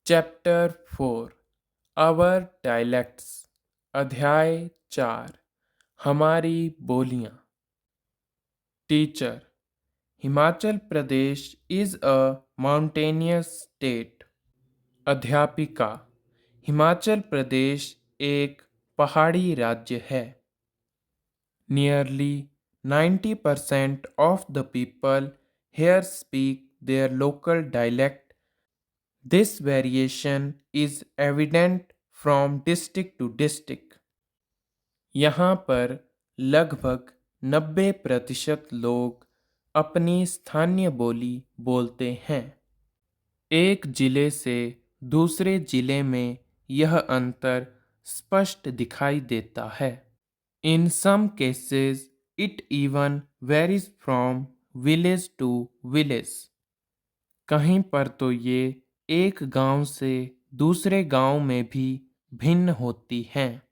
Chapter 4 our dialects अध्याय 4 हमारी बोलियां। Teacher, Himachal Pradesh is a mountainous state. अध्यापिका, हिमाचल प्रदेश एक पहाड़ी राज्य है। Nearly 90% of the people here speak their local dialect. This variation is evident from district to district. यहाँ पर लगभग 90% लोग अपनी स्थानीय बोली बोलते हैं। एक जिले से दूसरे जिले में यह अंतर स्पष्ट दिखाई देता है। In some cases, it even varies from village to village. कहीं पर तो ये एक गांव से दूसरे गांव में भी भिन्न होती हैं।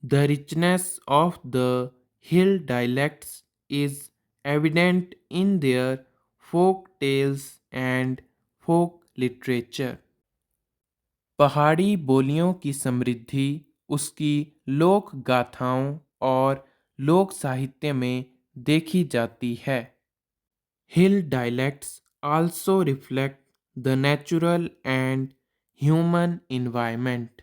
The richness of the hill dialects is evident in their folk tales and folk literature. पहाड़ी बोलियों की समृद्धि उसकी लोक गाथाओं और लोक साहित्य में देखी जाती है। Hill dialects also reflect the natural and human environment.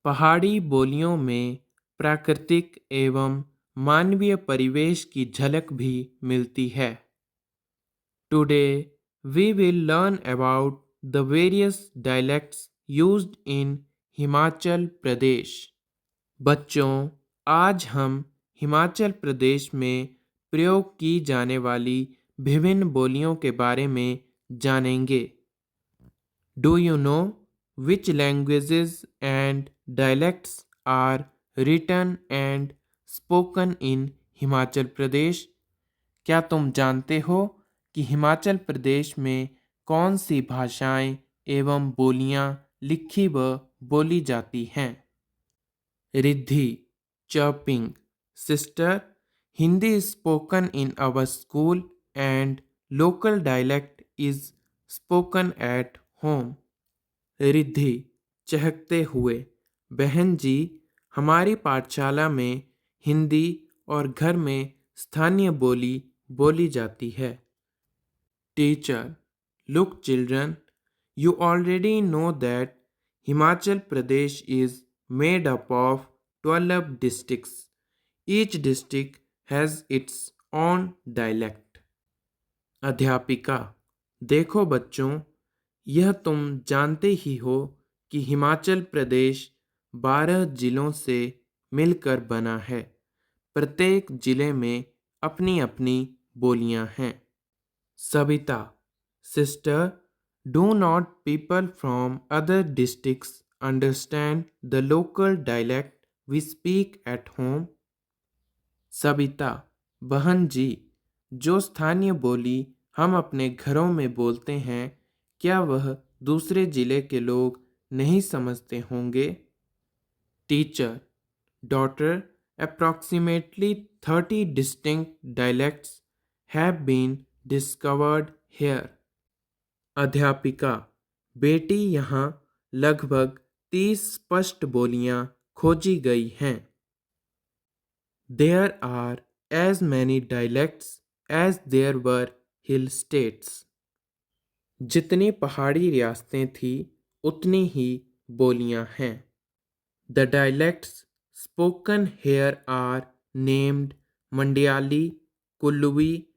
पहाड़ी बोलियों में प्राकृतिक एवं मानवीय परिवेश की झलक भी मिलती है। Today we will learn about the various dialects used in Himachal Pradesh. बच्चों, आज हम हिमाचल प्रदेश में प्रयोग की जाने वाली विभिन्न बोलियों के बारे में जानेंगे। Do you know which languages and dialects are written and spoken in Himachal Pradesh? क्या तुम जानते हो कि हिमाचल प्रदेश में कौन सी भाषाएं एवं बोलियां लिखी व बोली जाती हैं? Riddhi, chirping. Sister, Hindi is spoken in our school and local dialect is spoken at home. Riddhi, चहकते हुए। बहन जी, हमारी पाठशाला में हिंदी और घर में स्थानीय बोली बोली जाती है। Teacher, look children, you already know that Himachal Pradesh is made up of 12 districts. Each district has its own dialect. अध्यापिका, देखो बच्चों, यह तुम जानते ही हो कि हिमाचल प्रदेश 12 जिलों से मिलकर बना है। प्रत्येक जिले में अपनी अपनी बोलियां हैं। Savita, sister, do not people from other districts understand the local dialect we speak at home? Savita, बहन जी, जो स्थानीय बोली हम अपने घरों में बोलते हैं, क्या वह दूसरे जिले के लोग नहीं समझते होंगे? Teacher, daughter, approximately 30 distinct dialects have been discovered here. अध्यापिका, बेटी, यहाँ लगभग 30 स्पष्ट बोलियां खोजी गई हैं। There are as many dialects as there were hill states. जितनी पहाड़ी रियासतें थी उतनी ही बोलियां हैं। The dialects spoken here are named Mandeali, Kulluvi,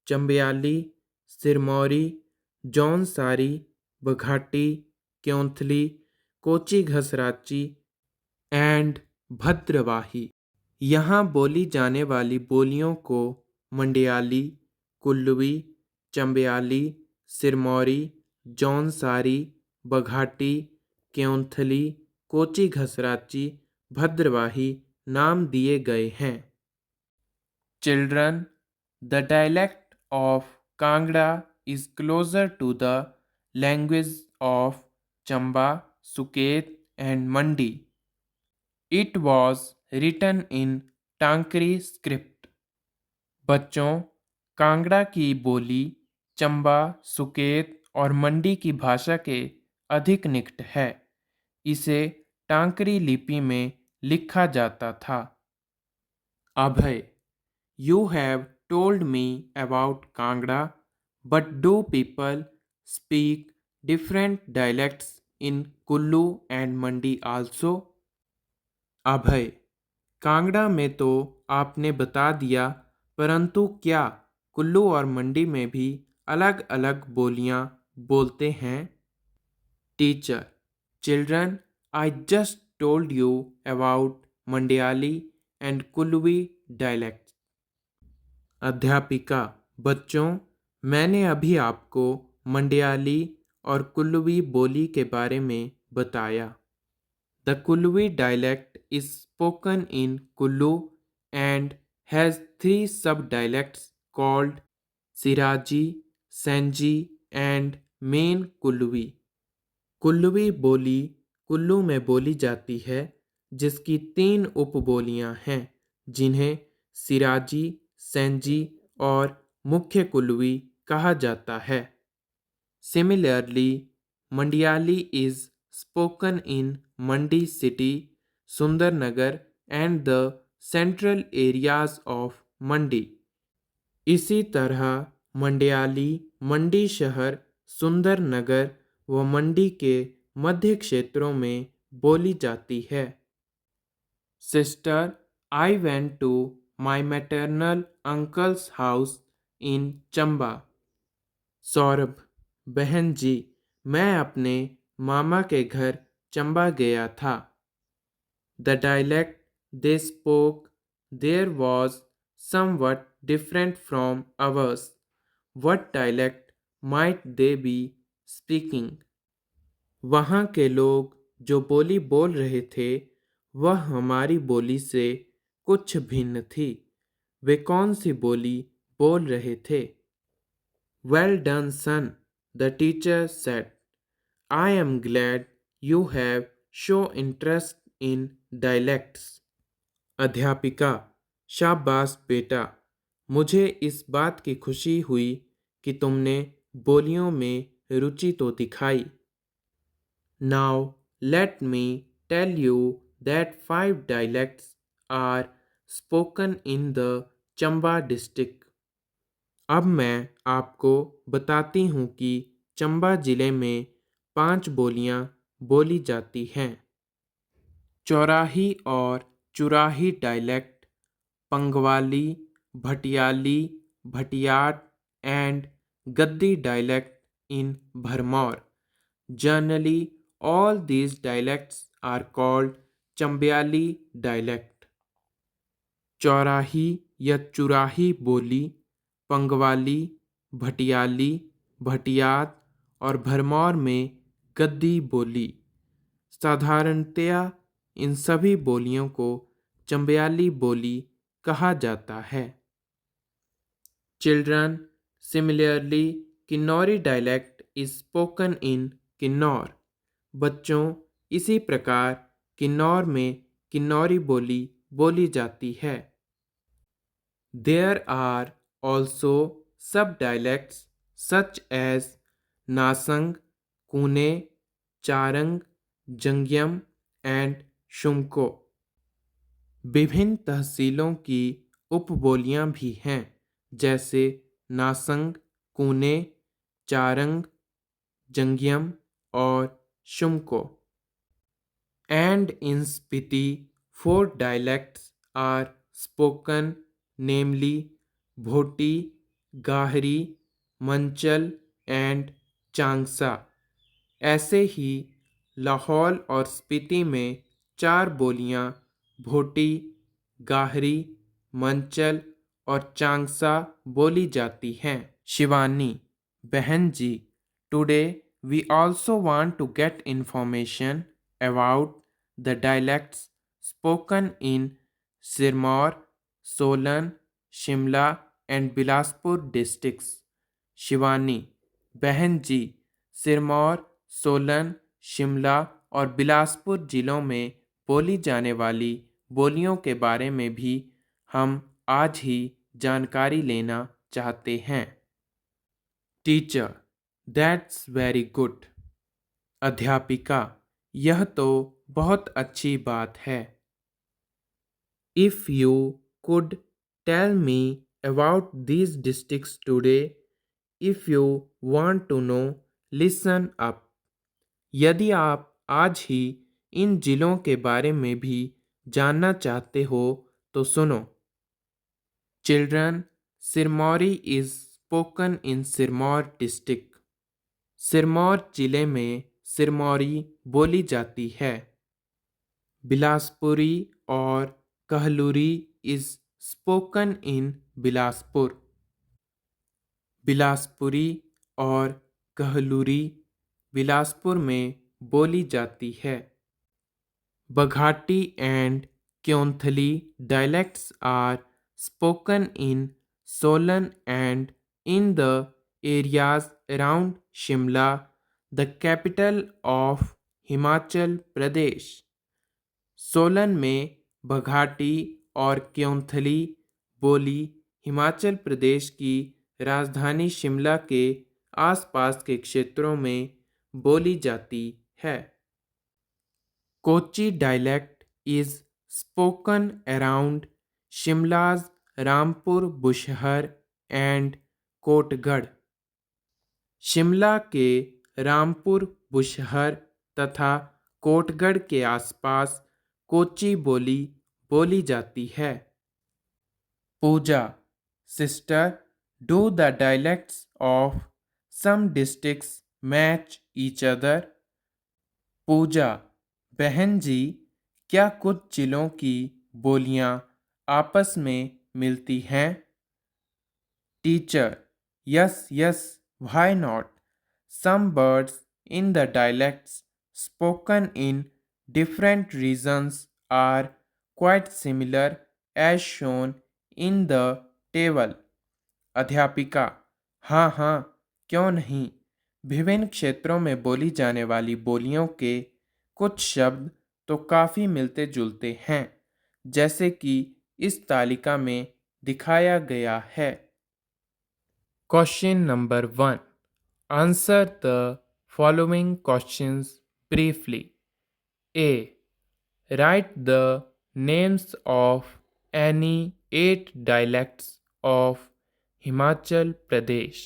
Chambeali, Sirmauri, Jaunsari, Baghati, Kyonthali, Kochi घसराची एंड भद्रवाही। यहाँ बोली जाने वाली बोलियों को मंडियाली, कुल्लुवी, चंबयाली, सिरमौरी, जौनसारी, बघाटी, क्योंथली, कोची घसराची, भद्रवाही नाम दिए गए हैं। Children, the dialect of Kangra is closer to the language of Chamba, Suket and Mandi. It was written in Takri script. बच्चों, कांगड़ा की बोली चंबा, सुकेत और मंडी की भाषा के अधिक निकट है। इसे टांकरी लिपि में लिखा जाता था। अभय, you have told me about Kangra, but do people speak different dialects in Kullu and Mandi also? अभय, कांगड़ा में तो आपने बता दिया, परंतु क्या कुल्लू और मंडी में भी अलग अलग बोलियां बोलते हैं? Teacher, children, I just told you about Mandiali and Kulluvi dialect. अध्यापिका, बच्चों, मैंने अभी आपको मंडियाली और कुल्लूवी बोली के बारे में बताया। The Kulluvi dialect is spoken in Kullu and has 3 sub dialects called Siraji, Seinji and main Kulluvi. Kulluvi बोली कुल्लू में बोली जाती है, जिसकी 3 उपबोलियां हैं, जिन्हें सिराजी, सेंजी और मुख्य कुल्लूवी कहा जाता है। Similarly, Mandeali is spoken in Mandi city, Sundernagar and the central areas of Mandi. इसी तरह मंडियाली मंडी शहर, सुंदरनगर व मंडी के मध्य क्षेत्रों में बोली जाती है। Sister, I went to my maternal uncle's house in Chamba. Saurabh, बहन जी, मैं अपने मामा के घर चंबा गया था। The dialect they spoke there was somewhat different from ours. What dialect might they be speaking? वहाँ के लोग जो बोली बोल रहे थे, वह हमारी बोली से कुछ भिन्न थी। वे कौन सी बोली बोल रहे थे? Well done son, the teacher said. I am glad you have show interest in dialects. अध्यापिका, शाबाश बेटा, मुझे इस बात की खुशी हुई कि तुमने बोलियों में रुचि तो दिखाई। Now let me tell you that 5 dialects are spoken in the Chamba district. अब मैं आपको बताती हूँ कि चंबा जिले में 5 बोलियाँ बोली जाती हैं। चौराही और चुराही dialect, Pangwali, Bhatiali, भटियाट and Gaddi dialect in Bharmour. Generally, all these dialects are called Chambiyali dialect। Chaurai या चुराही बोली, पंगवाली, भटियाली, भटियात और भरमौर में गद्दी बोली। साधारणतया इन सभी बोलियों को चंबियाली बोली कहा जाता है। Children, similarly Kinnauri dialect is spoken इन किन्नौर। बच्चों, इसी प्रकार किन्नौर में किन्नौरी बोली बोली जाती है। There are also sub dialects such as Nesang, Kunnu, Charang, Jangiam and Shumcho. विभिन्न तहसीलों की उपबोलियां भी हैं, जैसे नासंग, कूने, चारंग, जंगियम और शुमको। And in Spiti, 4 dialects are spoken, namely Bhoti, Gahri, Manchal and चांगसा। ऐसे ही लाहौल और स्पीति में 4 बोलियां भोटी, गाहरी, मंचल और चांगसा बोली जाती हैं। शिवानी, बहन जी, today we also want to get information about the dialects spoken in Sirmaur, Solan, Shimla and Bilaspur districts। Shivani, बहन जी, सिरमौर, सोलन, शिमला और बिलासपुर जिलों में बोली जाने वाली बोलियों के बारे में भी हम आज ही जानकारी लेना चाहते हैं। Teacher, that's very good. अध्यापिका, यह तो बहुत अच्छी बात है। If you could tell me about these districts today, if you want to know, listen up. यदि आप आज ही इन जिलों के बारे में भी जानना चाहते हो तो सुनो। Children, Sirmauri is spoken in Sirmaur district. Sirmaur जिले में सिरमौरी बोली जाती है। बिलासपुरी और Kahluri is spoken in Bilaspur. Bilaspuri और कहलूरी बिलासपुर में बोली जाती है। Baghati and Kyonthali dialects are spoken in Solan and in the areas around Shimla, the capital of Himachal Pradesh. Solan में बघाटी और क्योंथली बोली हिमाचल प्रदेश की राजधानी शिमला के आसपास के क्षेत्रों में बोली जाती है। Kochi dialect is spoken around Shimla's Rampur Bushahr and Kotgarh. Shimla के रामपुर बुशहर तथा कोटगढ़ के आसपास कोची बोली बोली जाती है। Pooja, sister, do the dialects of some districts match each other. Pooja, बहन जी, क्या कुछ जिलों की बोलियां आपस में मिलती हैं? Teacher, yes yes, why not? Some words in the dialects spoken in different regions are quite similar as shown in the table. अध्यापिका, हाँ हाँ, क्यों नहीं। विभिन्न क्षेत्रों में बोली जाने वाली बोलियों के कुछ शब्द तो काफ़ी मिलते जुलते हैं, जैसे कि इस तालिका में दिखाया गया है। Question number 1, answer the following questions briefly. A. Write the names of any 8 dialects of Himachal Pradesh.